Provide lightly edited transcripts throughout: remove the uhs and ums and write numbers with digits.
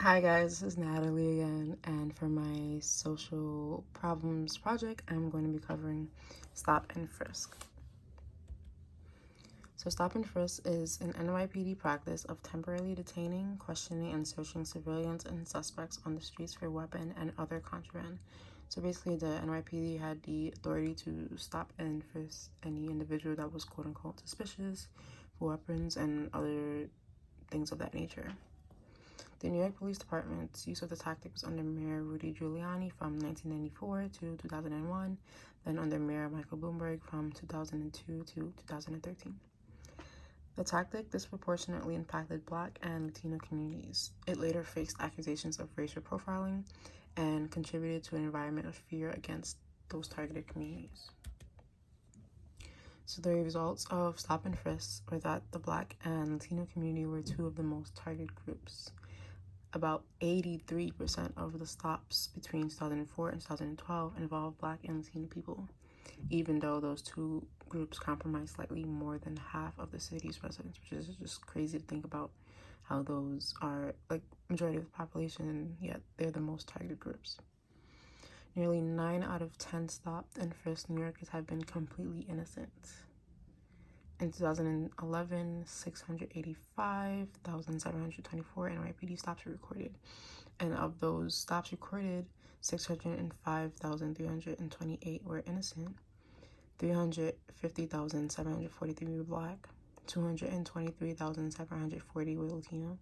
Hi guys, this is Natalie again, and for my social problems project, I'm going to be covering stop and frisk. So stop and frisk is an NYPD practice of temporarily detaining, questioning, and searching civilians and suspects on the streets for weapon and other contraband. So basically, the NYPD had the authority to stop and frisk any individual that was quote-unquote suspicious for weapons and other things of that nature. The New York Police Department's use of the tactic was under Mayor Rudy Giuliani from 1994 to 2001, then under Mayor Michael Bloomberg from 2002 to 2013. The tactic disproportionately impacted Black and Latino communities. It later faced accusations of racial profiling and contributed to an environment of fear against those targeted communities. So the results of stop and frisk were that the Black and Latino community were two of the most targeted groups. About 83% of the stops between 2004 and 2012 involved Black and Latino people, even though those two groups comprise slightly more than half of the city's residents, which is just crazy to think about how those are like majority of the population, and yet they're the most targeted groups. Nearly 9 out of 10 stopped and frisked New Yorkers have been completely innocent. In 2011, 685,724 NYPD stops were recorded. And of those stops recorded, 605,328 were innocent, 350,743 were Black, 223,740 were Latino,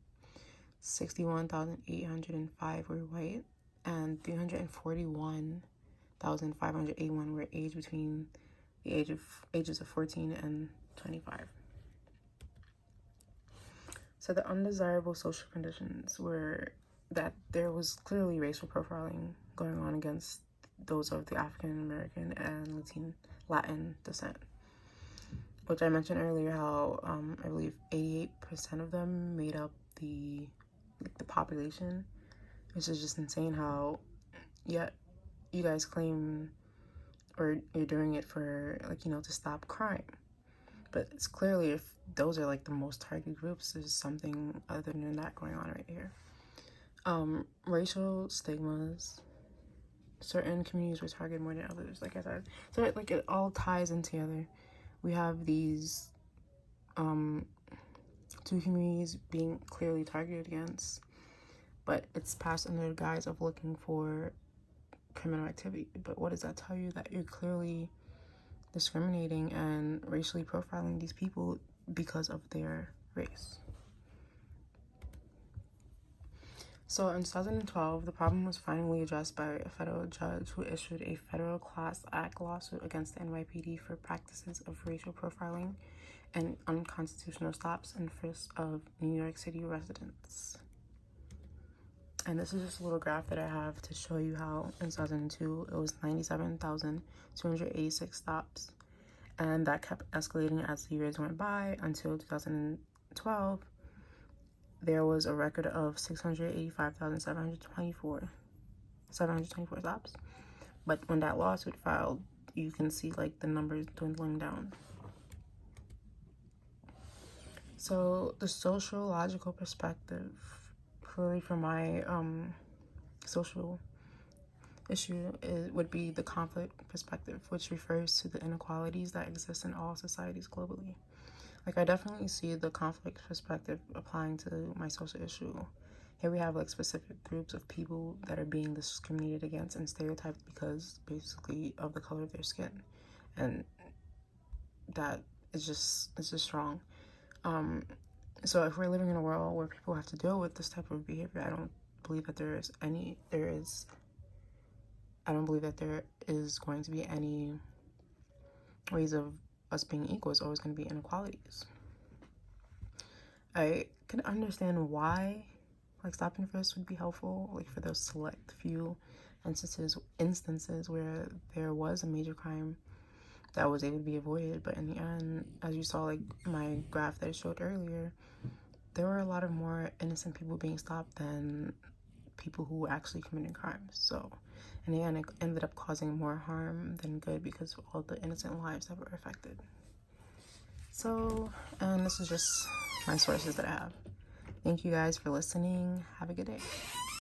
61,805 were white, and 341,581 were aged between the ages of 14 and 25. So the undesirable social conditions were that there was clearly racial profiling going on against those of the African American and Latin descent, which I mentioned earlier how I believe 88% of them made up the population, which is just insane how yet you guys claim or you're doing it for to stop crime. But it's clearly, if those are like the most targeted groups, there's something other than that going on right here. Racial stigmas. Certain communities were targeted more than others, like I said. So it all ties in together. We have these two communities being clearly targeted against, but it's passed under the guise of looking for criminal activity. But what does that tell you? That you're clearly discriminating and racially profiling these people because of their race. So in 2012, the problem was finally addressed by a federal judge who issued a federal Class Act lawsuit against the NYPD for practices of racial profiling and unconstitutional stops and frisks of New York City residents. And this is just a little graph that I have to show you how in 2002 it was 97,286 stops, and that kept escalating as the years went by until 2012. There was a record of 685,724 stops. But when that lawsuit filed, you can see like the numbers dwindling down. So the sociological perspective, clearly from my social issue, would be the conflict perspective, which refers to the inequalities that exist in all societies globally. Like, I definitely see the conflict perspective applying to my social issue. Here we have like specific groups of people that are being discriminated against and stereotyped because basically of the color of their skin, and that is just wrong. So if we're living in a world where people have to deal with this type of behavior, I don't believe that there is going to be any ways of us being equal. It's always going to be inequalities. I can understand why like stop and frisk would be helpful, like for those select few instances where there was a major crime that was able to be avoided. But in the end, as you saw like my graph that I showed earlier, there were a lot of more innocent people being stopped than people who actually committed crimes. So in the end, it ended up causing more harm than good because of all the innocent lives that were affected. So, and this is just my sources that I have. Thank you guys for listening. Have a good day.